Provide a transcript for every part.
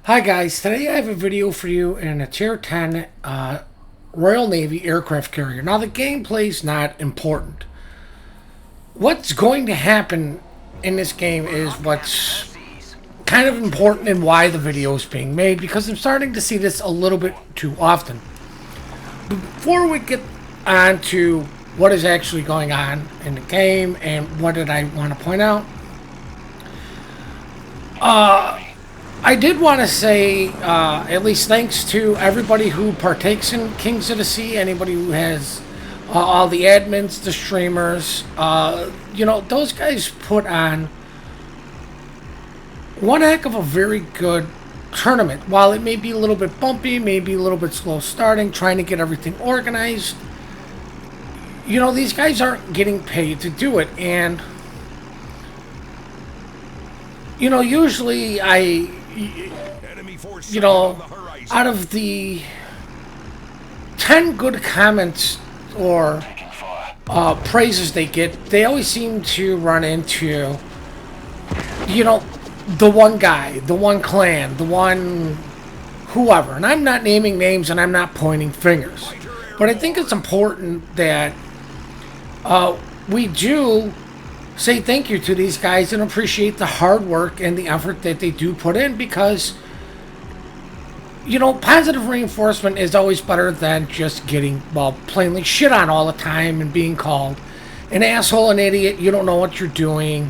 Hi guys, today I have a video for you in a Tier 10 Royal Navy aircraft carrier. Now the gameplay is not important. What's going to happen in this game is what's kind of important and why the video is being made, because I'm starting to see this a little bit too often. Before we get on to what is actually going on in the game and what did I want to point out, I did want to say, at least thanks to everybody who partakes in Kings of the Sea, anybody who has all the admins, the streamers, those guys put on one heck of a very good tournament. While it may be a little bit bumpy, maybe a little bit slow starting, trying to get everything organized, these guys aren't getting paid to do it. And, usually out of the 10 good comments or praises they get, they always seem to run into, the one guy, the one clan, the one whoever. And I'm not naming names and I'm not pointing fingers. But I think it's important that we do say thank you to these guys and appreciate the hard work and the effort that they do put in, because positive reinforcement is always better than just getting, plainly shit on all the time and being called an asshole, an idiot, you don't know what you're doing.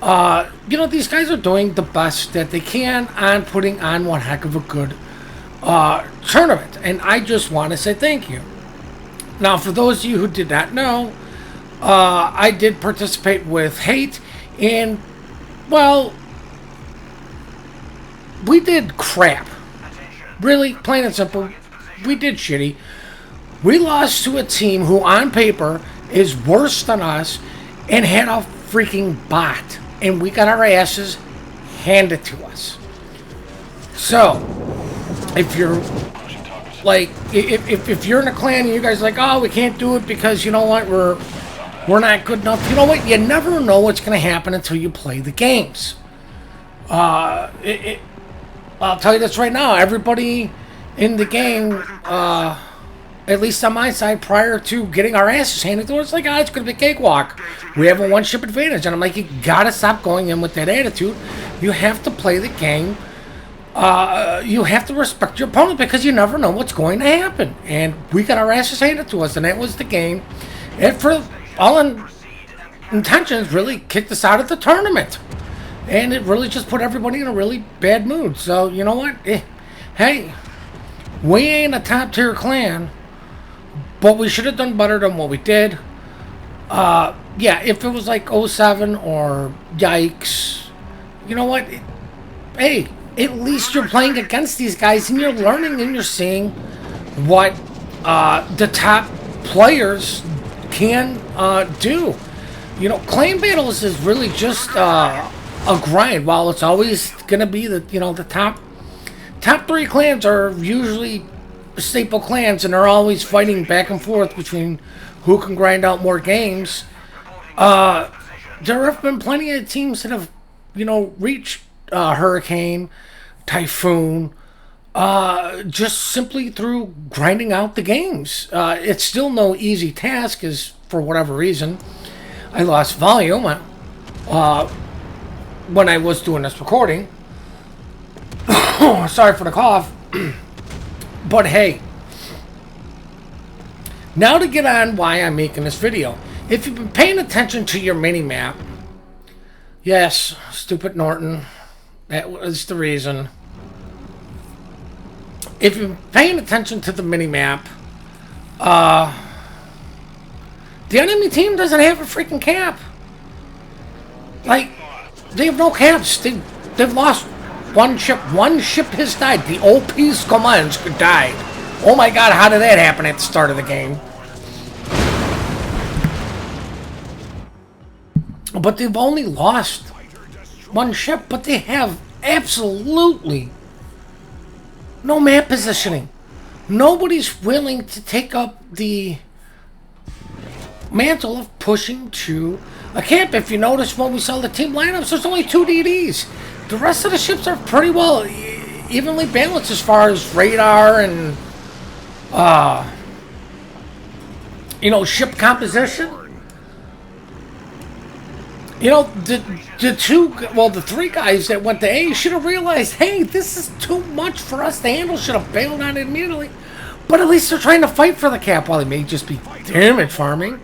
These guys are doing the best that they can on putting on one heck of a good tournament, and I just want to say thank you. Now, for those of you who did not know, I did participate with Hate, and, we did crap. Really, plain and simple, we did shitty. We lost to a team who, on paper, is worse than us and had a freaking bot. And we got our asses handed to us. So, if you're if you're in a clan and you guys are like, oh, we can't do it because you know what, we're not good enough. You know what? You never know what's going to happen until you play the games. I'll tell you this right now. Everybody in the game, at least on my side, prior to getting our asses handed to us, like, it's going to be a cakewalk. We have a one-ship advantage. And I'm like, you got to stop going in with that attitude. You have to play the game. You have to respect your opponent, because you never know what's going to happen. And we got our asses handed to us, and that was the game. And for all intentions, really kicked us out of the tournament. And it really just put everybody in a really bad mood. So, you know what? Hey, we ain't a top-tier clan, but we should have done better than what we did. Yeah, if it was like 07 or Yikes, you know what? Hey, at least you're playing against these guys, and you're learning and you're seeing what the top players can do. Clan battles is really just a grind. While it's always going to be the top three clans are usually staple clans, and they're always fighting back and forth between who can grind out more games. There have been plenty of teams that have reached Hurricane, Typhoon, just simply through grinding out the games. It's still no easy task, as for whatever reason I lost volume when I was doing this recording. Sorry for the cough. But hey, now to get on why I'm making this video. If you've been paying attention to your mini-map, yes, stupid Norton, that was the reason. If you've been paying attention to the mini-map, the enemy team doesn't have a freaking cap. Like, they have no caps. They've lost one ship. One ship has died. The OP Skomansk died. Oh my god, how did that happen at the start of the game? But they've only lost one ship, but they have absolutely no map positioning. Nobody's willing to take up the mantle of pushing to a camp. If you notice when we saw the team lineups, there's only 2 DDs. The rest of the ships are pretty well, evenly balanced as far as radar and ship composition. The three guys that went to A should have realized, hey, this is too much for us to handle. Should have bailed on it immediately. But at least they're trying to fight for the cap while they may just be damage farming.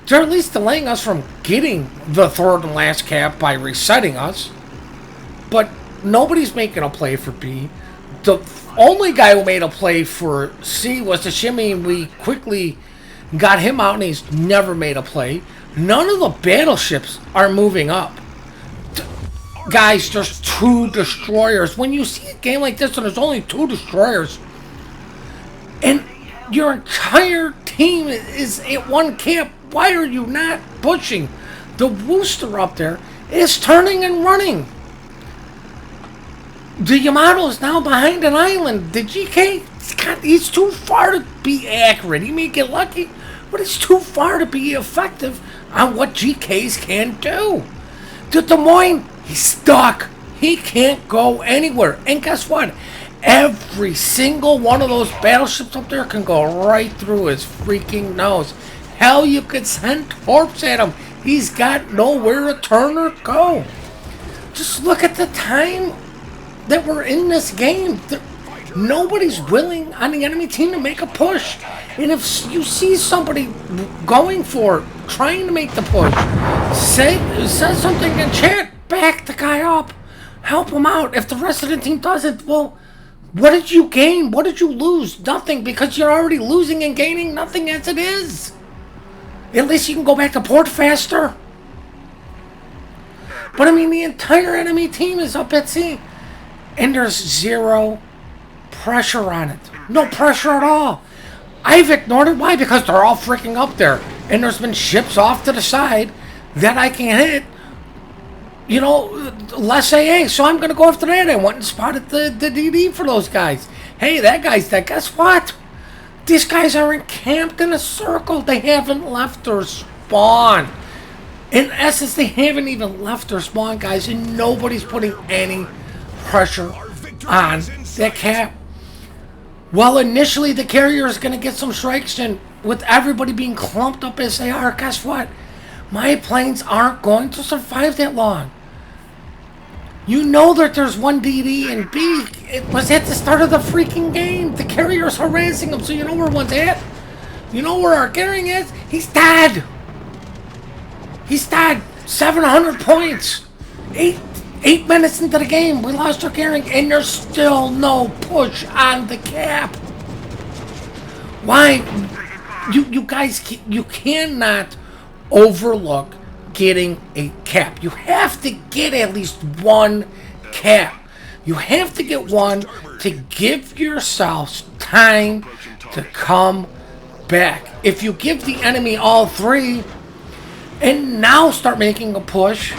They're at least delaying us from getting the third and last cap by resetting us. But nobody's making a play for B. The only guy who made a play for C was the shimmy, and we quickly got him out, and he's never made a play. None of the battleships are moving up. Guys, there's 2 destroyers. When you see a game like this and there's only 2 destroyers, and your entire team is at one camp, why are you not pushing? The booster up there is turning and running. The Yamato is now behind an island. The GK, he's too far to be accurate. He may get lucky, but it's too far to be effective on what GKs can do. The Des Moines, he's stuck. He can't go anywhere. And guess what? Every single one of those battleships up there can go right through his freaking nose. Hell, you could send torps at him. He's got nowhere to turn or go. Just look at the time that we're in this game. Nobody's willing on the enemy team to make a push. And if you see somebody going for it, trying to make the push, say something in chat, back the guy up, help him out. If the rest of the team doesn't, well, what did you gain? What did you lose? Nothing, because you're already losing and gaining nothing as it is. At least you can go back to port faster. But I mean, the entire enemy team is up at sea, and there's 0 pressure on it. No pressure at all. I've ignored it. Why? Because they're all freaking up there, and there's been ships off to the side that I can hit. Less AA, so I'm going to go after that. I went and spotted the DD for those guys. Hey, that guy's dead. Guess what? These guys are encamped in a circle. They haven't left their spawn. In essence, they haven't even left their spawn, guys, and nobody's putting any pressure on that cap. Well, initially, the carrier is going to get some strikes, and with everybody being clumped up as they are, guess what? My planes aren't going to survive that long. You know that there's one DD and B. It was at the start of the freaking game. The carrier's harassing them, so you know where one's at? You know where our carrying is? He's dead. He's dead. 700 points. Eight minutes into the game, we lost our carrying, and there's still no push on the cap. Why? You guys, you cannot overlook getting a cap. You have to get at least one cap. You have to get one to give yourselves time to come back. If you give the enemy all 3 and now start making a push,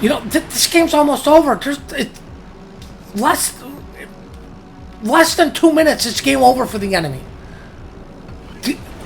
this game's almost over. It's less than 2 minutes. It's game over for the enemy.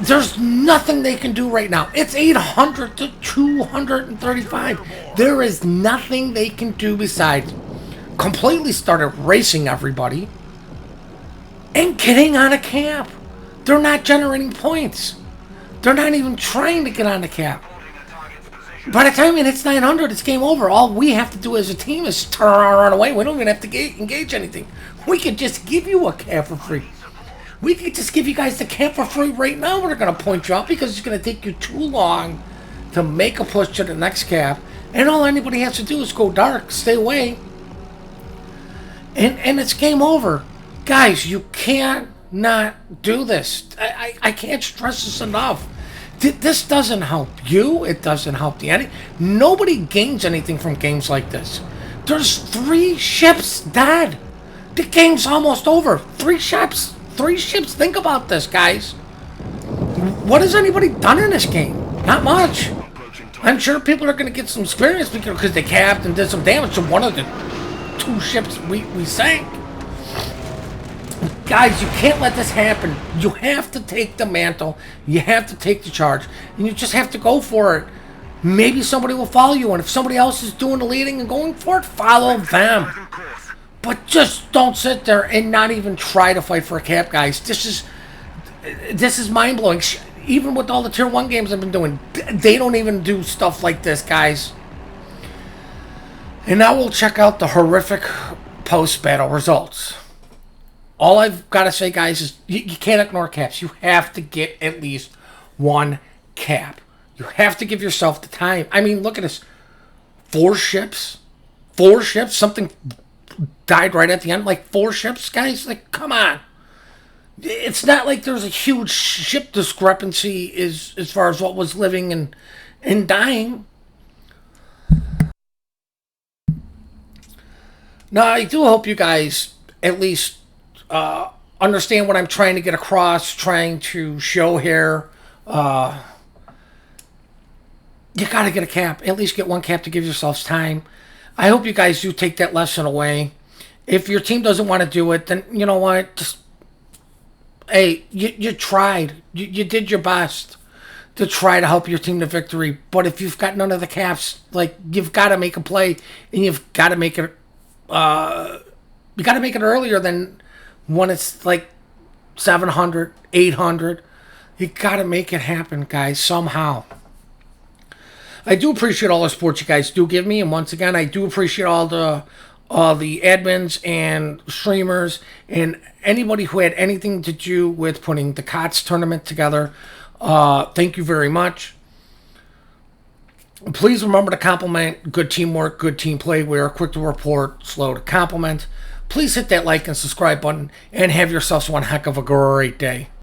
There's nothing they can do right now. It's 800 to 235. There is nothing they can do besides completely started racing everybody and getting on a cap. They're not generating points. They're not even trying to get on the cap. By the time it hits 900, it's game over. All we have to do as a team is turn around and run away. We don't even have to engage anything. We could just give you a cap for free. We could just give you guys the cap for free right now. We're going to point you out because it's going to take you too long to make a push to the next cap. And all anybody has to do is go dark, stay away. And it's game over. Guys, you can't not do this. I can't stress this enough. This doesn't help you. It doesn't help the enemy. Nobody gains anything from games like this. There's 3 ships dead. The game's almost over. 3 ships. 3 ships. Think about this, guys. What has anybody done in this game? Not much. I'm sure people are going to get some experience because they capped and did some damage to one of the 2 ships we sank. Guys, you can't let this happen. You have to take the mantle. You have to take the charge. And you just have to go for it. Maybe somebody will follow you. And if somebody else is doing the leading and going for it, follow them. But just don't sit there and not even try to fight for a cap, guys. This is mind blowing. Even with all the tier 1 games I've been doing, they don't even do stuff like this, guys. And now we'll check out the horrific post-battle results. All I've got to say, guys, is you can't ignore caps. You have to get at least one cap. You have to give yourself the time. I mean, look at this. 4 ships. 4 ships. Something died right at the end. Like 4 ships, guys. Like, come on. It's not like there's a huge ship discrepancy as far as what was living and dying. Now, I do hope you guys at least understand what I'm trying to get across, trying to show here. You got to get a cap. At least get one cap to give yourselves time. I hope you guys do take that lesson away. If your team doesn't want to do it, then you know what? Just, hey, you tried. You did your best to try to help your team to victory. But if you've got none of the caps, like, you've got to make a play, and you've got to make it. You got to make it earlier than when it's like 700, 800. You got to make it happen, guys, somehow. I do appreciate all the support you guys do give me, and once again, I do appreciate all the admins and streamers and anybody who had anything to do with putting the KOTS tournament together. Thank you very much. Please remember to compliment good teamwork, good team play. We are quick to report, slow to compliment. Please hit that like and subscribe button, and have yourselves one heck of a great day.